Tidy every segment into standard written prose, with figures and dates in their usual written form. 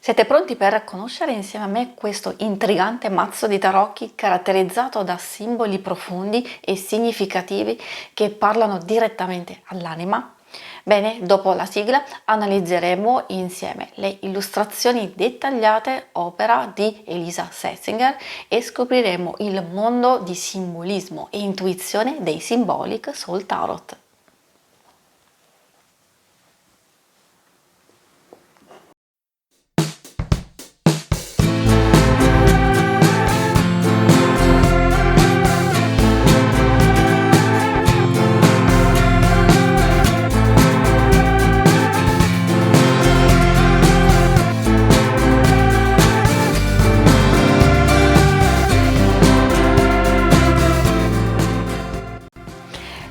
Siete pronti per conoscere insieme a me questo intrigante mazzo di tarocchi caratterizzato da simboli profondi e significativi che parlano direttamente all'anima? Bene, dopo la sigla analizzeremo insieme le illustrazioni dettagliate opera di Elisa Setzinger e scopriremo il mondo di simbolismo e intuizione dei Symbolic Soul Tarot.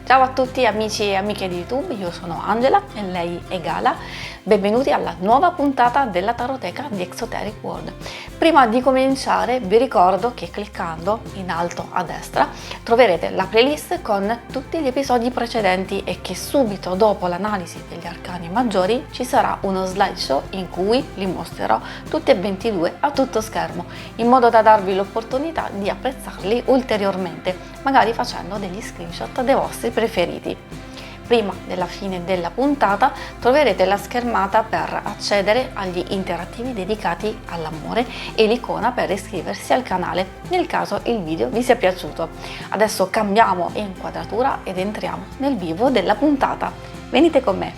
Ciao a tutti amici e amiche di YouTube, io sono Angela e lei è Gala. Benvenuti alla nuova puntata della Taroteca di Exoteric World. Prima di cominciare vi ricordo che cliccando in alto a destra troverete la playlist con tutti gli episodi precedenti e che subito dopo l'analisi degli arcani maggiori ci sarà uno slideshow in cui li mostrerò tutti e 22 a tutto schermo, in modo da darvi l'opportunità di apprezzarli ulteriormente, magari facendo degli screenshot dei vostri preferiti. Prima della fine della puntata troverete la schermata per accedere agli interattivi dedicati all'amore e l'icona per iscriversi al canale nel caso il video vi sia piaciuto. Adesso cambiamo inquadratura ed entriamo nel vivo della puntata. Venite con me!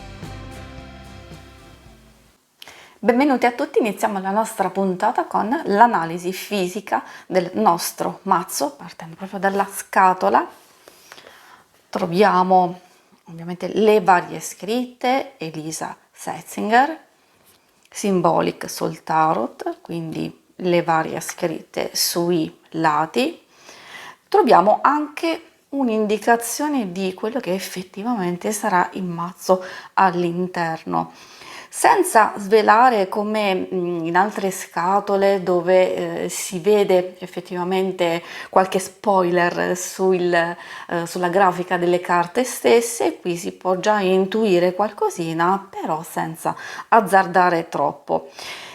Benvenuti a tutti, iniziamo la nostra puntata con l'analisi fisica del nostro mazzo, partendo proprio dalla scatola. Troviamo ovviamente le varie scritte, Elisa Setzinger, Symbolic Soul Tarot, quindi le varie scritte sui lati. Troviamo anche un'indicazione di quello che effettivamente sarà il mazzo all'interno, senza svelare come in altre scatole dove si vede effettivamente qualche spoiler sulla grafica delle carte stesse. Qui si può già intuire qualcosina, però senza azzardare troppo.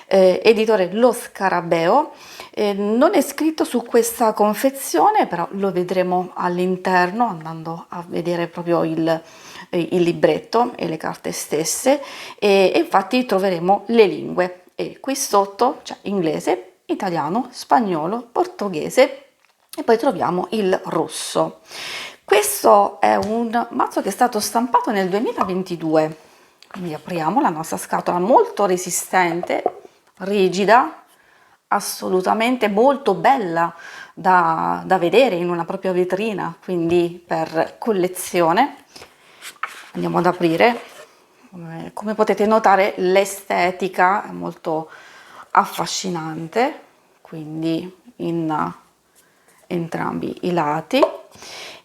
Editore Lo Scarabeo, non è scritto su questa confezione, però lo vedremo all'interno andando a vedere proprio il libretto e le carte stesse, e infatti troveremo le lingue, e qui sotto c'è inglese, italiano, spagnolo, portoghese e poi troviamo il russo. Questo è un mazzo che è stato stampato nel 2022, quindi apriamo la nostra scatola, molto resistente, rigida, assolutamente molto bella da vedere in una propria vetrina, quindi per collezione. Andiamo ad aprire. Come potete notare l'estetica è molto affascinante, quindi in entrambi i lati.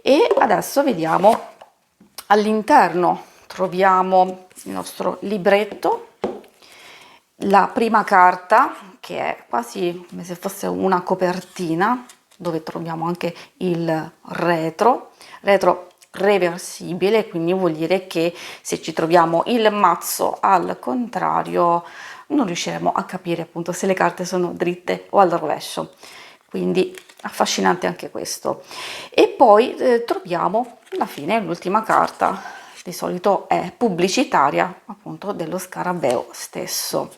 E adesso vediamo all'interno, troviamo il nostro libretto, la prima carta che è quasi come se fosse una copertina, dove troviamo anche il retro reversibile, quindi vuol dire che se ci troviamo il mazzo al contrario non riusciremo a capire appunto se le carte sono dritte o al rovescio, quindi affascinante anche questo. E poi troviamo alla fine l'ultima carta, di solito è pubblicitaria appunto dello Scarabeo stesso.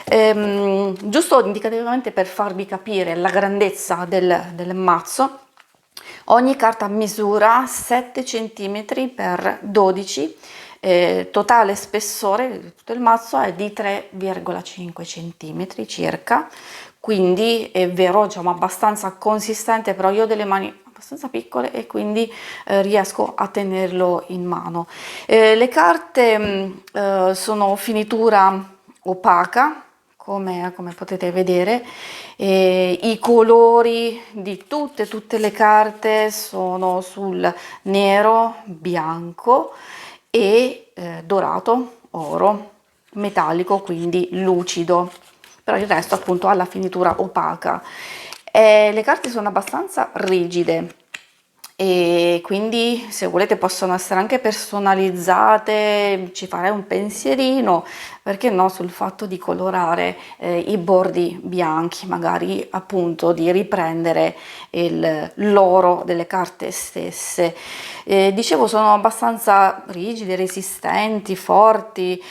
Giusto indicativamente per farvi capire la grandezza del mazzo, ogni carta misura 7 cm x 12, totale spessore di tutto il mazzo è di 3,5 cm circa, quindi è vero, diciamo abbastanza consistente, però io ho delle mani abbastanza piccole e quindi riesco a tenerlo in mano. Le carte sono finitura opaca, come potete vedere. I colori di tutte le carte sono sul nero, bianco e dorato, oro, metallico, quindi lucido, però il resto appunto ha la finitura opaca. Le carte sono abbastanza rigide e quindi se volete possono essere anche personalizzate, ci farei un pensierino, perché no, sul fatto di colorare i bordi bianchi, magari appunto di riprendere l'oro delle carte stesse. Dicevo, sono abbastanza rigide, resistenti, forti,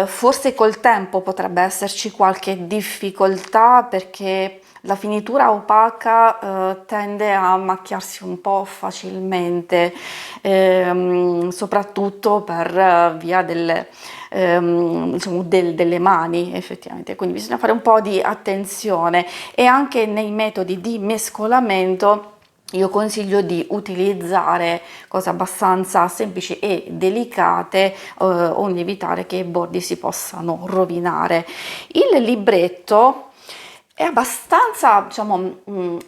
forse col tempo potrebbe esserci qualche difficoltà perché la finitura opaca tende a macchiarsi un po' facilmente, soprattutto per via diciamo, delle mani effettivamente, quindi bisogna fare un po' di attenzione e anche nei metodi di mescolamento. Io consiglio di utilizzare cose abbastanza semplici e delicate, onde evitare che i bordi si possano rovinare. Il libretto è abbastanza, diciamo,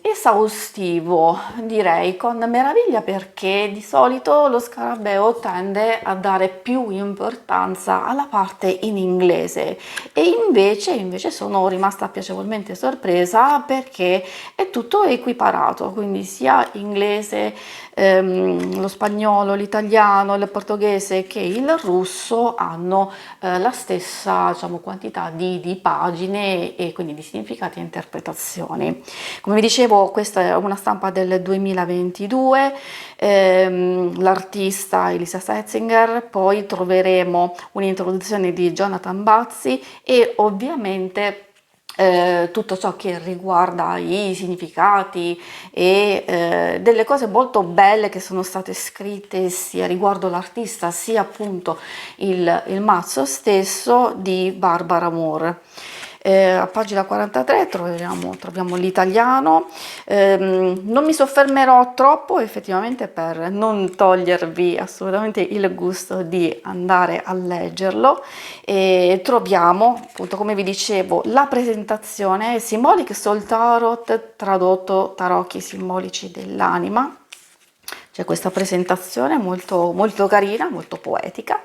esaustivo, direi, con meraviglia, perché di solito lo scarabeo tende a dare più importanza alla parte in inglese e invece sono rimasta piacevolmente sorpresa perché è tutto equiparato, quindi sia inglese, lo spagnolo, l'italiano, il portoghese che il russo hanno la stessa, diciamo, quantità di pagine e quindi di significati e interpretazioni. Come vi dicevo, questa è una stampa del 2022, l'artista Elisa Setzinger, poi troveremo un'introduzione di Jonathan Bazzi e ovviamente tutto ciò che riguarda i significati e delle cose molto belle che sono state scritte sia riguardo l'artista sia appunto il mazzo stesso di Barbara Moore. A pagina 43 troviamo l'italiano. Non mi soffermerò troppo effettivamente per non togliervi assolutamente il gusto di andare a leggerlo. E troviamo appunto, come vi dicevo, la presentazione Symbolic Soul Tarot, tradotto tarocchi simbolici dell'anima. C'è questa presentazione molto, molto carina, molto poetica,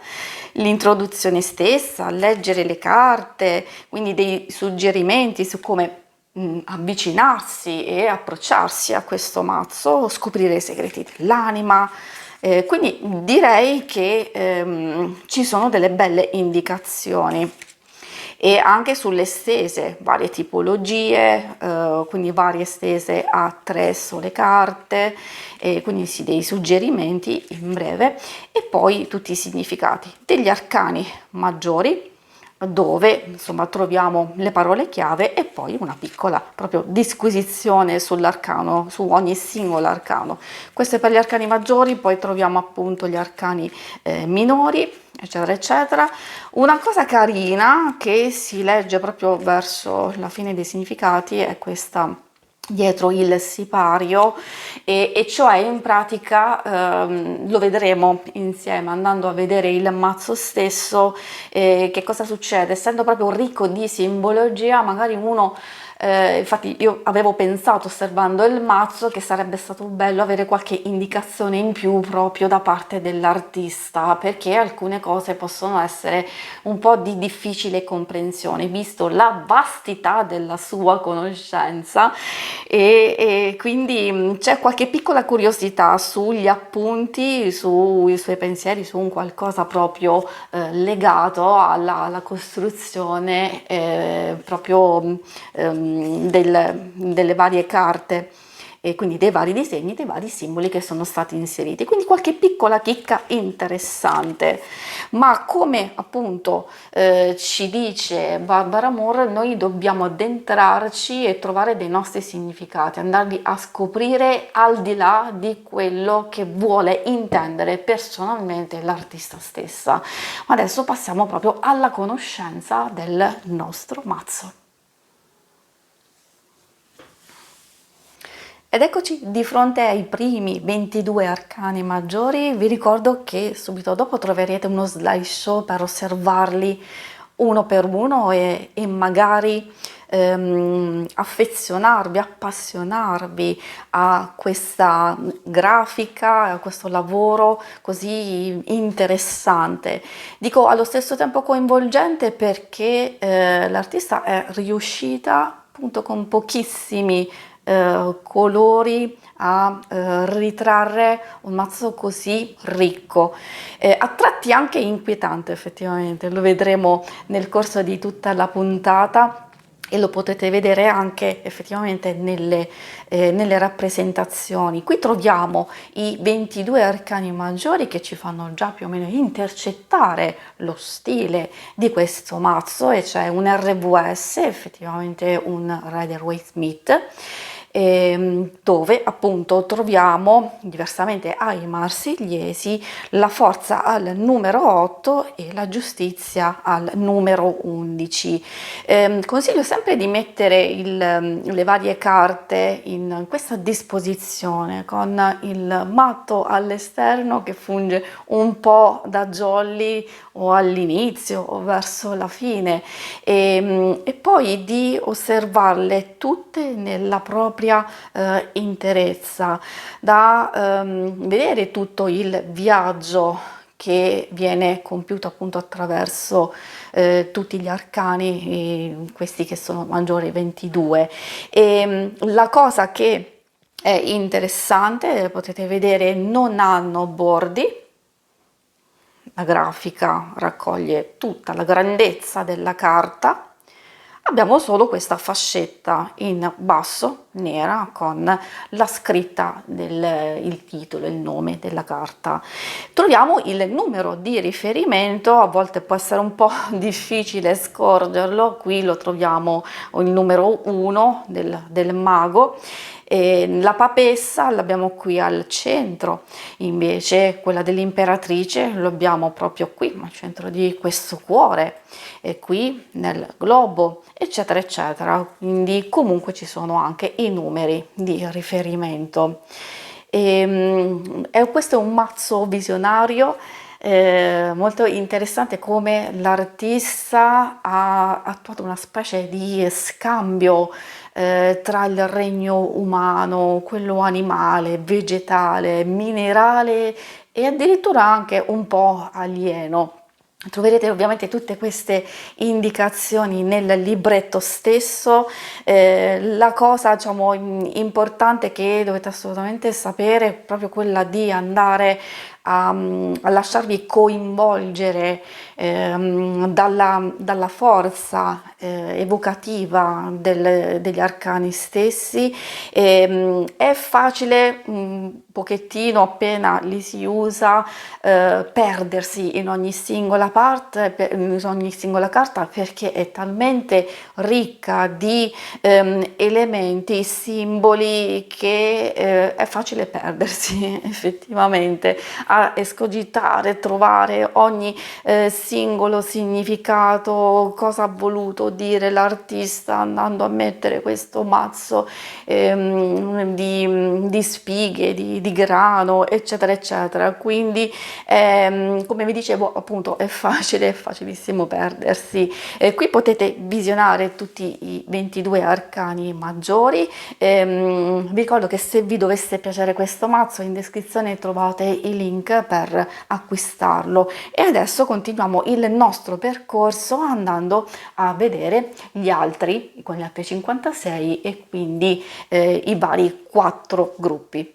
l'introduzione stessa, leggere le carte, quindi dei suggerimenti su come avvicinarsi e approcciarsi a questo mazzo, scoprire i segreti dell'anima. Quindi direi che ci sono delle belle indicazioni. E anche sulle stese, varie tipologie, quindi varie stese a 3 sole carte, quindi sì, dei suggerimenti in breve, e poi tutti i significati degli arcani maggiori, dove insomma troviamo le parole chiave e poi una piccola proprio disquisizione sull'arcano, su ogni singolo arcano. Questo è per gli arcani maggiori, poi troviamo appunto gli arcani minori, eccetera eccetera. Una cosa carina che si legge proprio verso la fine dei significati è questa dietro il sipario, e cioè in pratica lo vedremo insieme andando a vedere il mazzo stesso, che cosa succede essendo proprio ricco di simbologia. Magari uno infatti io avevo pensato, osservando il mazzo, che sarebbe stato bello avere qualche indicazione in più proprio da parte dell'artista, perché alcune cose possono essere un po' di difficile comprensione visto la vastità della sua conoscenza, e quindi c'è qualche piccola curiosità sugli appunti, sui suoi pensieri, su un qualcosa proprio legato alla costruzione proprio delle varie carte e quindi dei vari disegni, dei vari simboli che sono stati inseriti, quindi qualche piccola chicca interessante. Ma come appunto ci dice Barbara Moore, noi dobbiamo addentrarci e trovare dei nostri significati, andarli a scoprire al di là di quello che vuole intendere personalmente l'artista stessa. Adesso passiamo proprio alla conoscenza del nostro mazzo. Ed eccoci di fronte ai primi 22 arcani maggiori. Vi ricordo che subito dopo troverete uno slideshow per osservarli uno per uno e magari affezionarvi, appassionarvi a questa grafica, a questo lavoro così interessante. Dico allo stesso tempo coinvolgente perché l'artista è riuscita appunto con pochissimi colori a ritrarre un mazzo così ricco, a tratti anche inquietante effettivamente, lo vedremo nel corso di tutta la puntata. E lo potete vedere anche effettivamente nelle rappresentazioni. Qui troviamo i 22 arcani maggiori che ci fanno già più o meno intercettare lo stile di questo mazzo, e c'è un RVS, effettivamente un Rider-Waite-Smith, dove appunto troviamo, diversamente ai marsigliesi, la forza al numero 8 e la giustizia al numero 11. Consiglio sempre di mettere le varie carte in questa disposizione, con il matto all'esterno che funge un po' da jolly o all'inizio o verso la fine, e poi di osservarle tutte nella propria interezza, da vedere tutto il viaggio che viene compiuto appunto attraverso tutti gli arcani, questi che sono maggiori 22. E la cosa che è interessante, potete vedere, non hanno bordi. La grafica raccoglie tutta la grandezza della carta. Abbiamo solo questa fascetta in basso, nera, con la scritta il titolo, il nome della carta. Troviamo il numero di riferimento, a volte può essere un po' difficile scorgerlo, qui lo troviamo il numero 1 del mago. La papessa l'abbiamo qui al centro, invece quella dell'imperatrice lo abbiamo proprio qui, al centro di questo cuore, e qui nel globo, eccetera eccetera. Quindi comunque ci sono anche i numeri di riferimento. Questo è un mazzo visionario, molto interessante, come l'artista ha attuato una specie di scambio tra il regno umano, quello animale, vegetale, minerale e addirittura anche un po' alieno. Troverete ovviamente tutte queste indicazioni nel libretto stesso. La cosa, diciamo, importante che dovete assolutamente sapere è proprio quella di andare a lasciarvi coinvolgere dalla forza evocativa degli arcani stessi. È facile, un pochettino appena li si usa, perdersi in ogni singola parte, in ogni singola carta, perché è talmente ricca di elementi, simboli, che è facile perdersi effettivamente a escogitare, trovare ogni singolo significato, cosa ha voluto dire l'artista andando a mettere questo mazzo di spighe, di grano, eccetera eccetera. Quindi come vi dicevo, appunto, è facilissimo perdersi. Qui potete visionare tutti i 22 arcani maggiori. Vi ricordo che se vi dovesse piacere questo mazzo, in descrizione trovate i link per acquistarlo. E adesso continuiamo il nostro percorso andando a vedere gli altri, con gli altri 56, e quindi i vari 4 gruppi.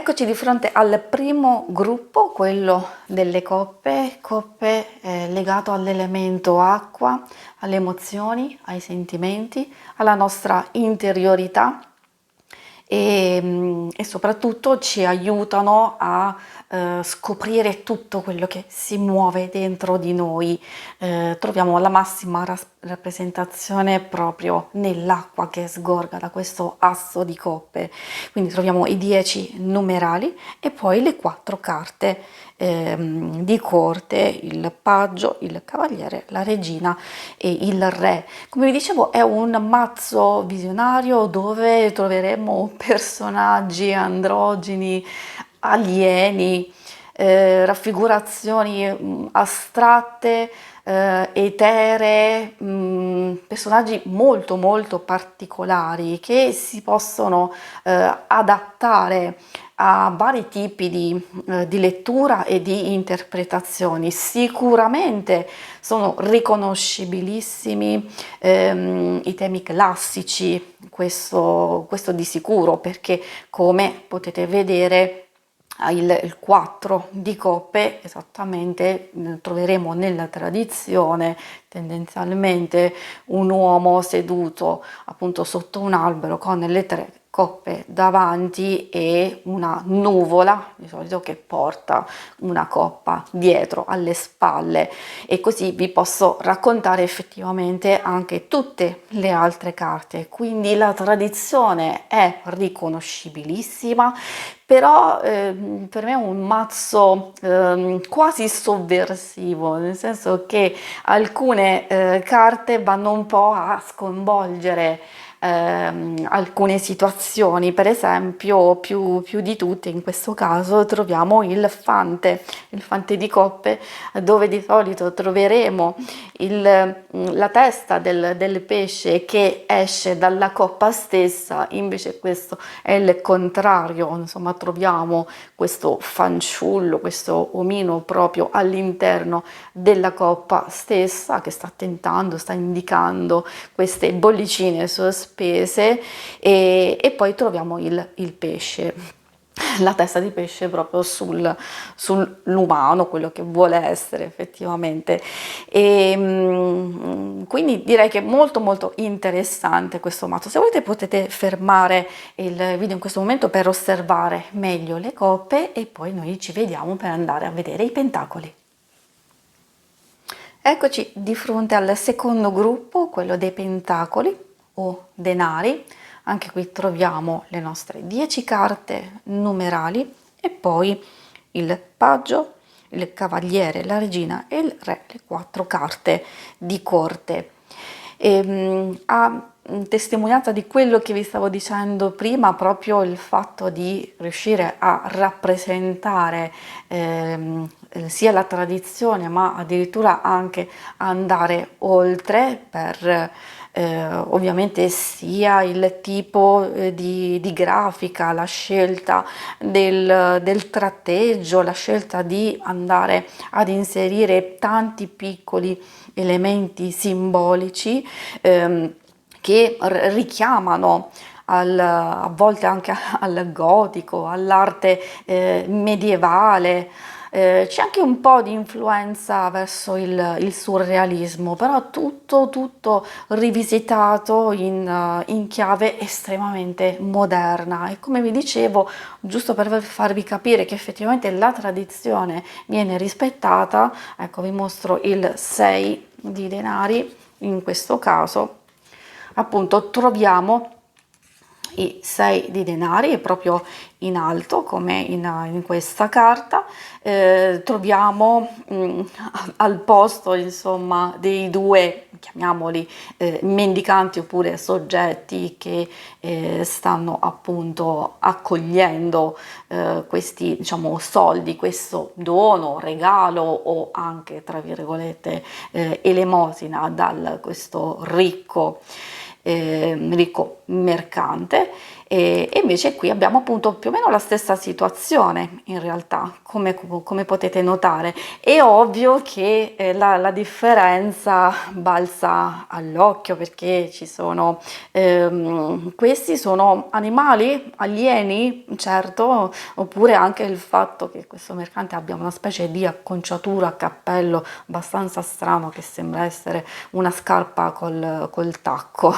Eccoci di fronte al primo gruppo, quello delle coppe, legato all'elemento acqua, alle emozioni, ai sentimenti, alla nostra interiorità e soprattutto ci aiutano a scoprire tutto quello che si muove dentro di noi. Troviamo la massima rappresentazione proprio nell'acqua che sgorga da questo asso di coppe. Quindi troviamo i 10 numerali e poi le 4 carte di corte, il paggio, il cavaliere, la regina e il re. Come vi dicevo, è un mazzo visionario dove troveremo personaggi androgini, alieni, raffigurazioni astratte, eteree, personaggi molto molto particolari che si possono adattare a vari tipi di lettura e di interpretazioni. Sicuramente sono riconoscibilissimi i temi classici, questo di sicuro, perché come potete vedere il 4 di coppe esattamente troveremo nella tradizione tendenzialmente un uomo seduto appunto sotto un albero con le 3 coppe davanti e una nuvola di solito che porta una coppa dietro alle spalle, e così vi posso raccontare effettivamente anche tutte le altre carte. Quindi la tradizione è riconoscibilissima, però per me è un mazzo quasi sovversivo, nel senso che alcune carte vanno un po' a sconvolgere alcune situazioni. Per esempio, più di tutte in questo caso troviamo il fante di coppe, dove di solito troveremo la testa del pesce che esce dalla coppa stessa. Invece questo è il contrario, insomma troviamo questo fanciullo, questo omino proprio all'interno della coppa stessa che sta tentando, sta indicando queste bollicine sospese, e poi troviamo il pesce, la testa di pesce proprio sull'umano, quello che vuole essere effettivamente. Quindi direi che è molto molto interessante questo mazzo. Se volete potete fermare il video in questo momento per osservare meglio le coppe e poi noi ci vediamo per andare a vedere i pentacoli. Eccoci di fronte al secondo gruppo, quello dei pentacoli o denari. Anche qui troviamo le nostre 10 carte numerali e poi il paggio, il cavaliere, la regina e il re, le 4 carte di corte. A testimonianza di quello che vi stavo dicendo prima, proprio il fatto di riuscire a rappresentare sia la tradizione ma addirittura anche andare oltre per ovviamente sia il tipo di grafica, la scelta del tratteggio, la scelta di andare ad inserire tanti piccoli elementi simbolici che richiamano a volte anche al gotico, all'arte medievale. C'è anche un po' di influenza verso il surrealismo, però tutto rivisitato in chiave estremamente moderna. E come vi dicevo, giusto per farvi capire che effettivamente la tradizione viene rispettata, ecco, vi mostro il 6 di denari. In questo caso appunto troviamo i 6 di denari, è proprio in alto come in questa carta. Troviamo al posto insomma dei 2, chiamiamoli mendicanti oppure soggetti che stanno appunto accogliendo questi diciamo soldi, questo dono, regalo o anche tra virgolette elemosina da questo ricco mercante. E invece qui abbiamo appunto più o meno la stessa situazione in realtà, come potete notare. È ovvio che la differenza balza all'occhio, perché ci sono questi sono animali alieni, certo, oppure anche il fatto che questo mercante abbia una specie di acconciatura a cappello abbastanza strano, che sembra essere una scarpa col tacco.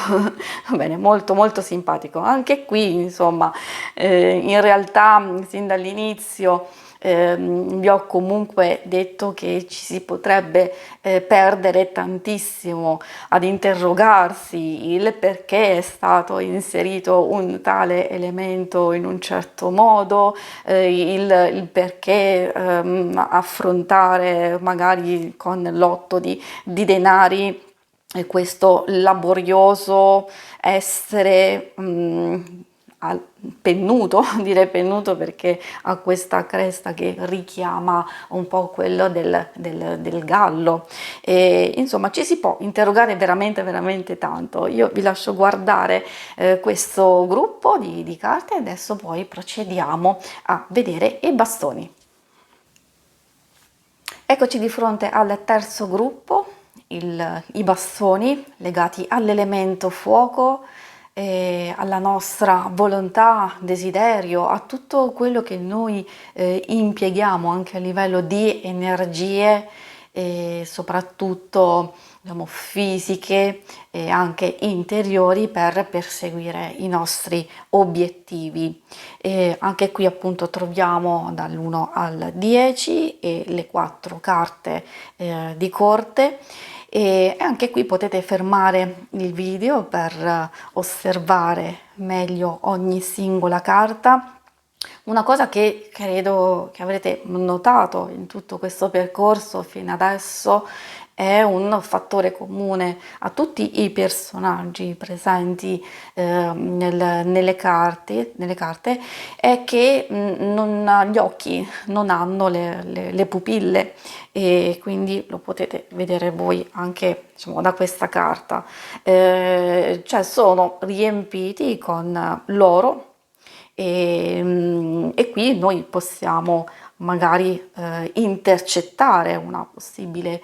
Va bene, molto molto simpatico. Anche qui, insomma, in realtà sin dall'inizio vi ho comunque detto che ci si potrebbe perdere tantissimo ad interrogarsi il perché è stato inserito un tale elemento in un certo modo, il perché affrontare magari con l'otto di denari questo laborioso essere pennuto, direi pennuto perché ha questa cresta che richiama un po' quello del gallo. E, insomma, ci si può interrogare veramente veramente tanto. Io vi lascio guardare questo gruppo di carte e adesso poi procediamo a vedere i bastoni. Eccoci di fronte al terzo gruppo, i bastoni legati all'elemento fuoco, alla nostra volontà, desiderio, a tutto quello che noi impieghiamo anche a livello di energie, soprattutto diciamo, fisiche e anche interiori per perseguire i nostri obiettivi. E anche qui appunto troviamo dall'1 al 10 e le 4 carte di corte e anche qui potete fermare il video per osservare meglio ogni singola carta. Una cosa che credo che avrete notato in tutto questo percorso fino adesso è un fattore comune a tutti i personaggi presenti nelle carte, è che gli occhi non hanno le pupille e quindi lo potete vedere voi anche diciamo, da questa carta. Cioè sono riempiti con l'oro e qui noi possiamo magari intercettare una possibile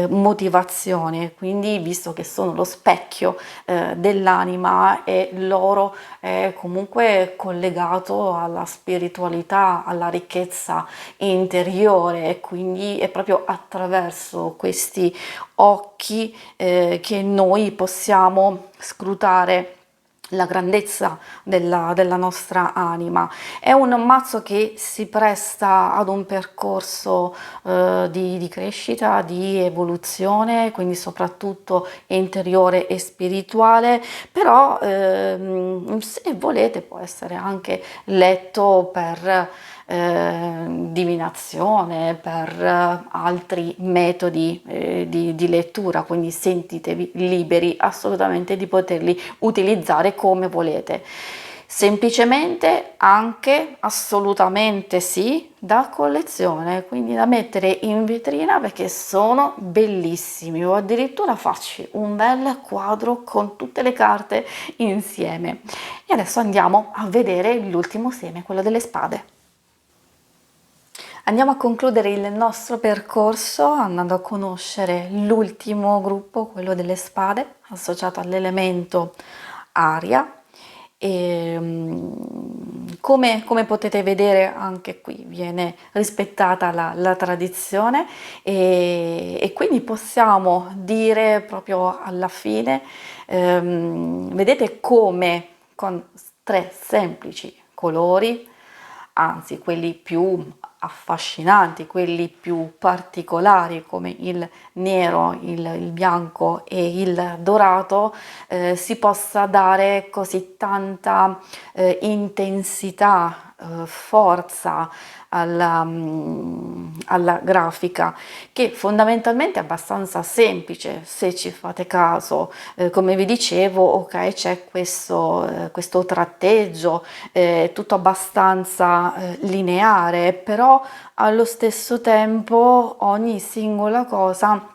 motivazione, quindi visto che sono lo specchio dell'anima e l'oro è comunque collegato alla spiritualità, alla ricchezza interiore e quindi è proprio attraverso questi occhi che noi possiamo scrutare la grandezza della nostra anima. È un mazzo che si presta ad un percorso di crescita, di evoluzione, quindi soprattutto interiore e spirituale, però se volete può essere anche letto per divinazione, per altri metodi di lettura, quindi sentitevi liberi assolutamente di poterli utilizzare come volete. Semplicemente anche assolutamente sì da collezione, quindi da mettere in vetrina perché sono bellissimi, o addirittura farci un bel quadro con tutte le carte insieme. E adesso andiamo a vedere l'ultimo seme, quello delle spade. Andiamo a concludere il nostro percorso andando a conoscere l'ultimo gruppo, quello delle spade, associato all'elemento aria. E, come potete vedere anche qui viene rispettata la tradizione e quindi possiamo dire proprio alla fine, vedete come con tre semplici colori, anzi quelli più affascinanti, quelli più particolari come il nero, il bianco e il dorato, si possa dare così tanta intensità, forza alla grafica, che fondamentalmente è abbastanza semplice se ci fate caso. Come vi dicevo, ok, c'è questo tratteggio, tutto abbastanza lineare, però allo stesso tempo ogni singola cosa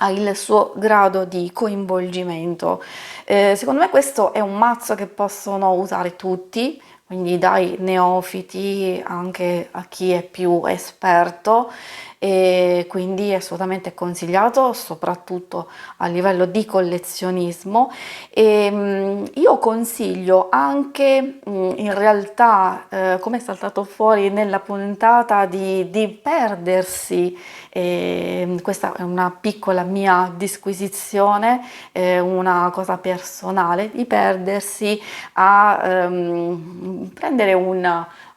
ha il suo grado di coinvolgimento. Secondo me questo è un mazzo che possono usare tutti, quindi dai neofiti anche a chi è più esperto, e quindi è assolutamente consigliato, soprattutto a livello di collezionismo. Io consiglio anche, in realtà, come è saltato fuori nella puntata, di perdersi, questa è una piccola mia disquisizione, una cosa personale, di perdersi a prendere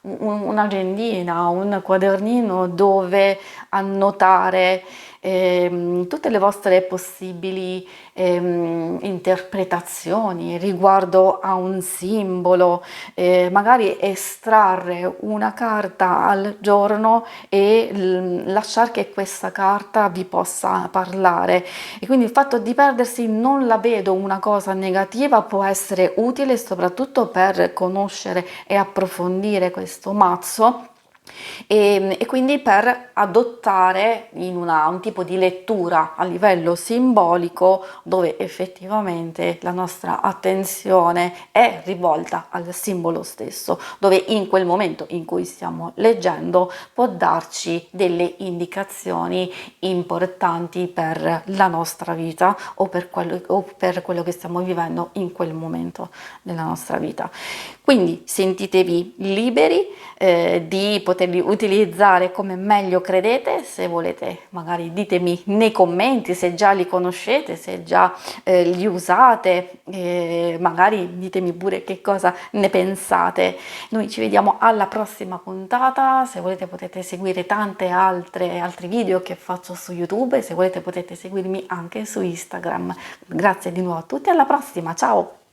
un'agendina, un quadernino dove annotare tutte le vostre possibili interpretazioni riguardo a un simbolo, magari estrarre una carta al giorno e lasciare che questa carta vi possa parlare. E quindi il fatto di perdersi non la vedo una cosa negativa, può essere utile soprattutto per conoscere e approfondire questo mazzo. E quindi per adottare un tipo di lettura a livello simbolico dove effettivamente la nostra attenzione è rivolta al simbolo stesso, dove in quel momento in cui stiamo leggendo può darci delle indicazioni importanti per la nostra vita o per quello che stiamo vivendo in quel momento della nostra vita. Quindi sentitevi liberi di poterli utilizzare come meglio credete. Se volete, magari ditemi nei commenti se già li conoscete, se già li usate, magari ditemi pure che cosa ne pensate. Noi ci vediamo alla prossima puntata. Se volete potete seguire altri video che faccio su YouTube, e se volete potete seguirmi anche su Instagram. Grazie di nuovo a tutti, alla prossima, ciao!